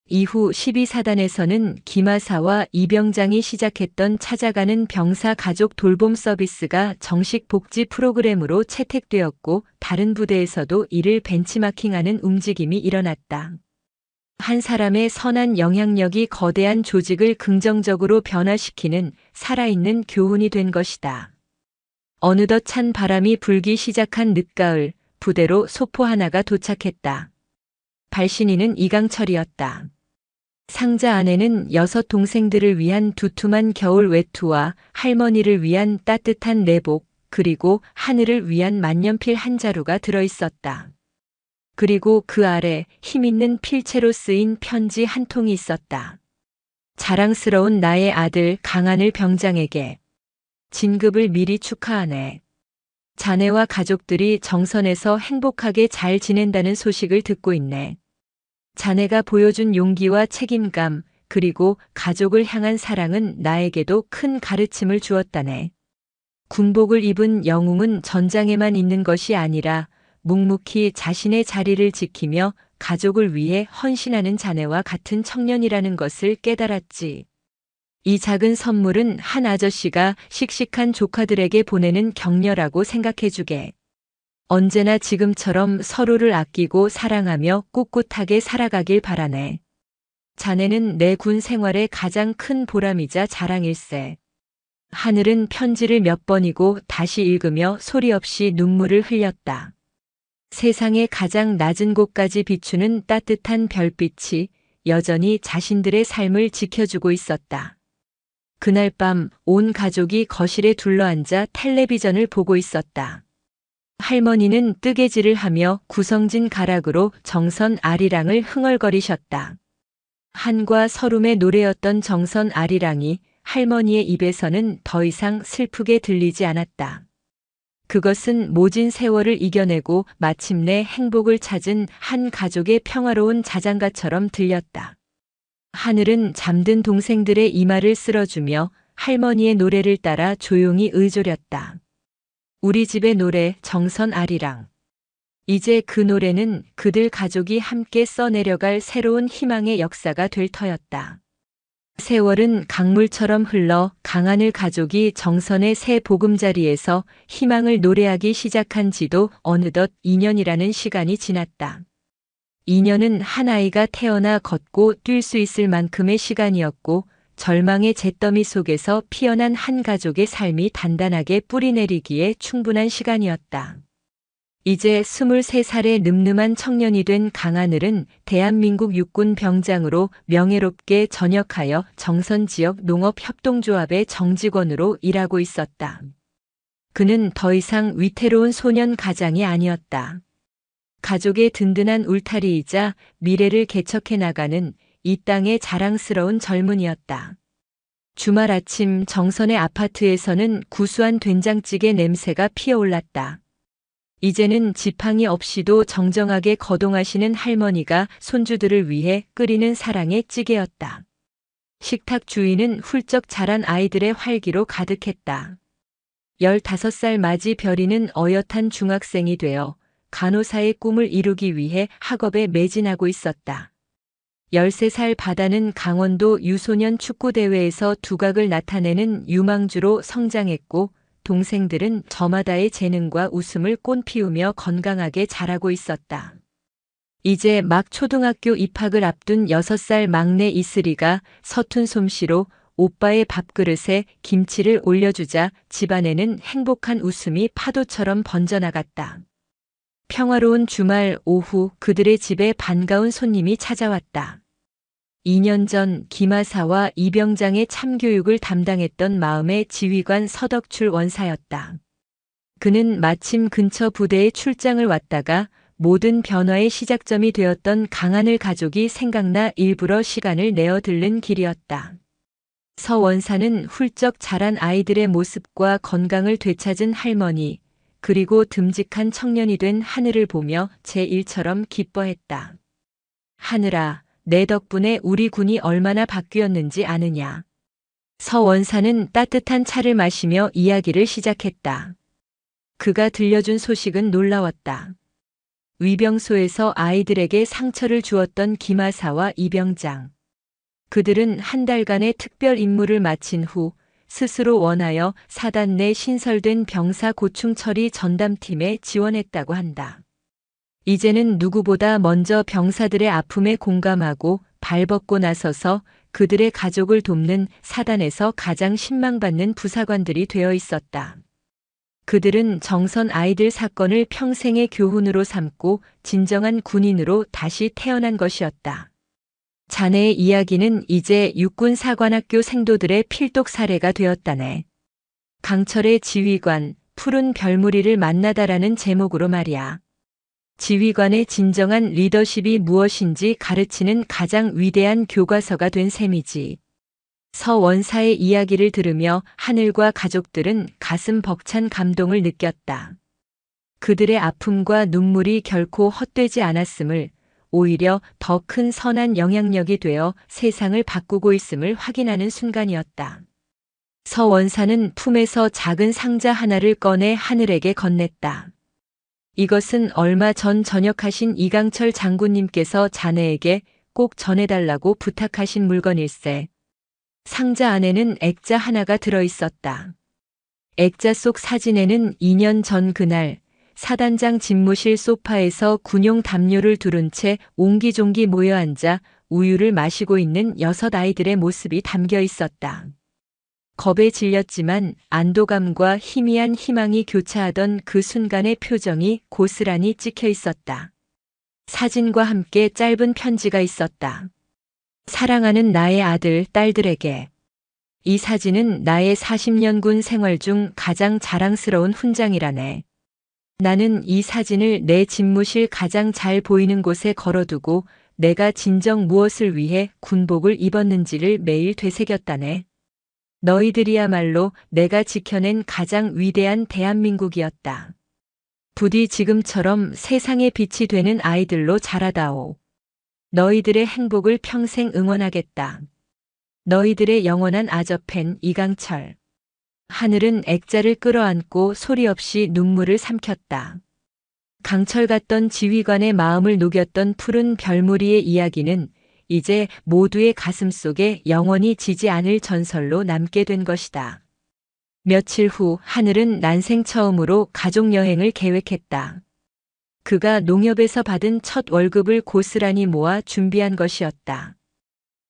이후 12사단에서는 기마사와 이병장이 시작했던 찾아가는 병사 가족 돌봄 서비스가 정식 복지 프로그램으로 채택되었고 다른 부대에서도 이를 벤치마킹하는 움직임이 일어났다. 한 사람의 선한 영향력이 거대한 조직을 긍정적으로 변화시키는 살아있는 교훈이 된 것이다. 어느덧 찬 바람이 불기 시작한 늦가을, 부대로 소포 하나가 도착했다. 발신인은 이강철이었다. 상자 안에는 6 동생들을 위한 두툼한 겨울 외투와 할머니를 위한 따뜻한 내복, 그리고 하늘을 위한 만년필 한 자루가 들어있었다. 그리고 그 아래 힘있는 필체로 쓰인 편지 한 통이 있었다. 자랑스러운 나의 아들 강하늘 병장에게 진급을 미리 축하하네. 자네와 가족들이 정선에서 행복하게 잘 지낸다는 소식을 듣고 있네. 자네가 보여준 용기와 책임감, 그리고 가족을 향한 사랑은 나에게도 큰 가르침을 주었다네. 군복을 입은 영웅은 전장에만 있는 것이 아니라 묵묵히 자신의 자리를 지키며 가족을 위해 헌신하는 자네와 같은 청년이라는 것을 깨달았지. 이 작은 선물은 한 아저씨가 씩씩한 조카들에게 보내는 격려라고 생각해주게. 언제나 지금처럼 서로를 아끼고 사랑하며 꿋꿋하게 살아가길 바라네. 자네는 내 군 생활의 가장 큰 보람이자 자랑일세. 하늘은 편지를 몇 번이고 다시 읽으며 소리 없이 눈물을 흘렸다. 세상의 가장 낮은 곳까지 비추는 따뜻한 별빛이 여전히 자신들의 삶을 지켜주고 있었다. 그날 밤 온 가족이 거실에 둘러앉아 텔레비전을 보고 있었다. 할머니는 뜨개질을 하며 구성진 가락으로 정선 아리랑을 흥얼거리셨다. 한과 서름의 노래였던 정선 아리랑이 할머니의 입에서는 더 이상 슬프게 들리지 않았다. 그것은 모진 세월을 이겨내고 마침내 행복을 찾은 한 가족의 평화로운 자장가처럼 들렸다. 하늘은 잠든 동생들의 이마를 쓸어주며 할머니의 노래를 따라 조용히 의조렸다. 우리 집의 노래 정선 아리랑. 이제 그 노래는 그들 가족이 함께 써내려갈 새로운 희망의 역사가 될 터였다. 세월은 강물처럼 흘러 강하늘 가족이 정선의 새 보금자리에서 희망을 노래하기 시작한 지도 어느덧 2년이라는 시간이 지났다. 2년은 한 아이가 태어나 걷고 뛸 수 있을 만큼의 시간이었고 절망의 잿더미 속에서 피어난 한 가족의 삶이 단단하게 뿌리내리기에 충분한 시간이었다. 이제 23살의 늠름한 청년이 된 강하늘은 대한민국 육군 병장으로 명예롭게 전역하여 정선 지역 농업협동조합의 정직원으로 일하고 있었다. 그는 더 이상 위태로운 소년 가장이 아니었다. 가족의 든든한 울타리이자 미래를 개척해 나가는 이 땅의 자랑스러운 젊은이였다. 주말 아침 정선의 아파트에서는 구수한 된장찌개 냄새가 피어올랐다. 이제는 지팡이 없이도 정정하게 거동하시는 할머니가 손주들을 위해 끓이는 사랑의 찌개였다. 식탁 주위는 훌쩍 자란 아이들의 활기로 가득했다. 15살 맞이 별이는 어엿한 중학생이 되어 간호사의 꿈을 이루기 위해 학업에 매진하고 있었다. 13살 바다는 강원도 유소년 축구대회에서 두각을 나타내는 유망주로 성장했고 동생들은 저마다의 재능과 웃음을 꽃피우며 건강하게 자라고 있었다. 이제 막 초등학교 입학을 앞둔 6살 막내 이슬이가 서툰 솜씨로 오빠의 밥그릇에 김치를 올려주자 집안에는 행복한 웃음이 파도처럼 번져나갔다. 평화로운 주말 오후 그들의 집에 반가운 손님이 찾아왔다. 2년 전 김하사와 이병장의 참교육을 담당했던 마음의 지휘관 서덕출 원사였다. 그는 마침 근처 부대에 출장을 왔다가 모든 변화의 시작점이 되었던 강하늘 가족이 생각나 일부러 시간을 내어 들른 길이었다. 서 원사는 훌쩍 자란 아이들의 모습과 건강을 되찾은 할머니, 그리고 듬직한 청년이 된 하늘을 보며 제1처럼 기뻐했다. 하늘아, 내 덕분에 우리 군이 얼마나 바뀌었는지 아느냐. 서 원사는 따뜻한 차를 마시며 이야기를 시작했다. 그가 들려준 소식은 놀라웠다. 위병소에서 아이들에게 상처를 주었던 김하사와 이병장. 그들은 한 달간의 특별 임무를 마친 후 스스로 원하여 사단 내 신설된 병사 고충 처리 전담팀에 지원했다고 한다. 이제는 누구보다 먼저 병사들의 아픔에 공감하고 발벗고 나서서 그들의 가족을 돕는 사단에서 가장 신망받는 부사관들이 되어 있었다. 그들은 정선 아이들 사건을 평생의 교훈으로 삼고 진정한 군인으로 다시 태어난 것이었다. 자네의 이야기는 이제 육군사관학교 생도들의 필독 사례가 되었다네. 강철의 지휘관, 푸른 별무리를 만나다라는 제목으로 말이야. 지휘관의 진정한 리더십이 무엇인지 가르치는 가장 위대한 교과서가 된 셈이지. 서 원사의 이야기를 들으며 하늘과 가족들은 가슴 벅찬 감동을 느꼈다. 그들의 아픔과 눈물이 결코 헛되지 않았음을, 오히려 더 큰 선한 영향력이 되어 세상을 바꾸고 있음을 확인하는 순간이었다. 서 원사는 품에서 작은 상자 하나를 꺼내 하늘에게 건넸다. 이것은 얼마 전 전역하신 이강철 장군님께서 자네에게 꼭 전해달라고 부탁하신 물건일세. 상자 안에는 액자 하나가 들어있었다. 액자 속 사진에는 2년 전 그날 사단장 집무실 소파에서 군용 담요를 두른 채 옹기종기 모여 앉아 우유를 마시고 있는 6 아이들의 모습이 담겨 있었다. 겁에 질렸지만 안도감과 희미한 희망이 교차하던 그 순간의 표정이 고스란히 찍혀 있었다. 사진과 함께 짧은 편지가 있었다. 사랑하는 나의 아들, 딸들에게. 이 사진은 나의 40년 군 생활 중 가장 자랑스러운 훈장이라네. 나는 이 사진을 내 집무실 가장 잘 보이는 곳에 걸어두고 내가 진정 무엇을 위해 군복을 입었는지를 매일 되새겼다네. 너희들이야말로 내가 지켜낸 가장 위대한 대한민국이었다. 부디 지금처럼 세상의 빛이 되는 아이들로 자라다오. 너희들의 행복을 평생 응원하겠다. 너희들의 영원한 아저팬 이강철. 하늘은 액자를 끌어안고 소리 없이 눈물을 삼켰다. 강철 같던 지휘관의 마음을 녹였던 푸른 별무리의 이야기는 이제 모두의 가슴 속에 영원히 지지 않을 전설로 남게 된 것이다. 며칠 후 하늘은 난생 처음으로 가족여행을 계획했다. 그가 농협에서 받은 첫 월급을 고스란히 모아 준비한 것이었다.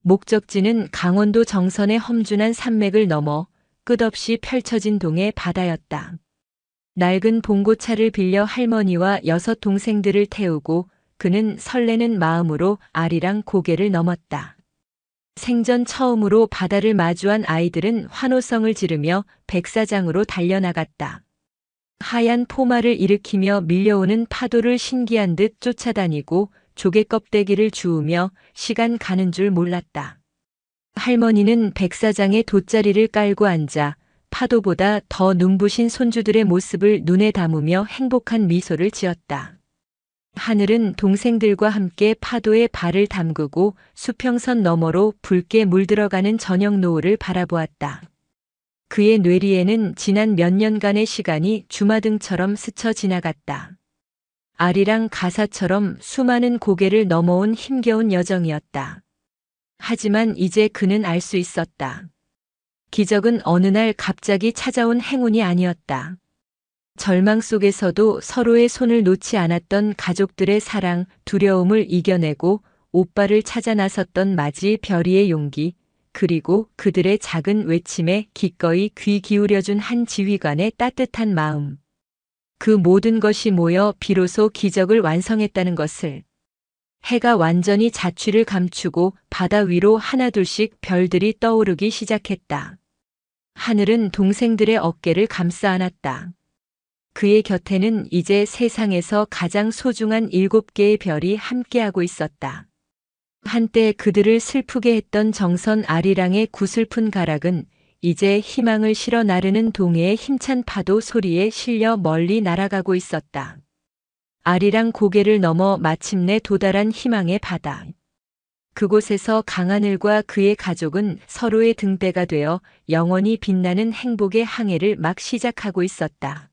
목적지는 강원도 정선의 험준한 산맥을 넘어 끝없이 펼쳐진 동해 바다였다. 낡은 봉고차를 빌려 할머니와 6 동생들을 태우고 그는 설레는 마음으로 아리랑 고개를 넘었다. 생전 처음으로 바다를 마주한 아이들은 환호성을 지르며 백사장으로 달려나갔다. 하얀 포마를 일으키며 밀려오는 파도를 신기한 듯 쫓아다니고 조개 껍데기를 주우며 시간 가는 줄 몰랐다. 할머니는 백사장에 돗자리를 깔고 앉아 파도보다 더 눈부신 손주들의 모습을 눈에 담으며 행복한 미소를 지었다. 하늘은 동생들과 함께 파도에 발을 담그고 수평선 너머로 붉게 물들어가는 저녁 노을을 바라보았다. 그의 뇌리에는 지난 몇 년간의 시간이 주마등처럼 스쳐 지나갔다. 아리랑 가사처럼 수많은 고개를 넘어온 힘겨운 여정이었다. 하지만 이제 그는 알 수 있었다. 기적은 어느 날 갑자기 찾아온 행운이 아니었다. 절망 속에서도 서로의 손을 놓지 않았던 가족들의 사랑, 두려움을 이겨내고 오빠를 찾아 나섰던 맞이 별이의 용기, 그리고 그들의 작은 외침에 기꺼이 귀 기울여준 한 지휘관의 따뜻한 마음. 그 모든 것이 모여 비로소 기적을 완성했다는 것을. 해가 완전히 자취를 감추고 바다 위로 하나둘씩 별들이 떠오르기 시작했다. 하늘은 동생들의 어깨를 감싸 안았다. 그의 곁에는 이제 세상에서 가장 소중한 7개의 별이 함께하고 있었다. 한때 그들을 슬프게 했던 정선 아리랑의 구슬픈 가락은 이제 희망을 실어 나르는 동해의 힘찬 파도 소리에 실려 멀리 날아가고 있었다. 아리랑 고개를 넘어 마침내 도달한 희망의 바다. 그곳에서 강하늘과 그의 가족은 서로의 등대가 되어 영원히 빛나는 행복의 항해를 막 시작하고 있었다.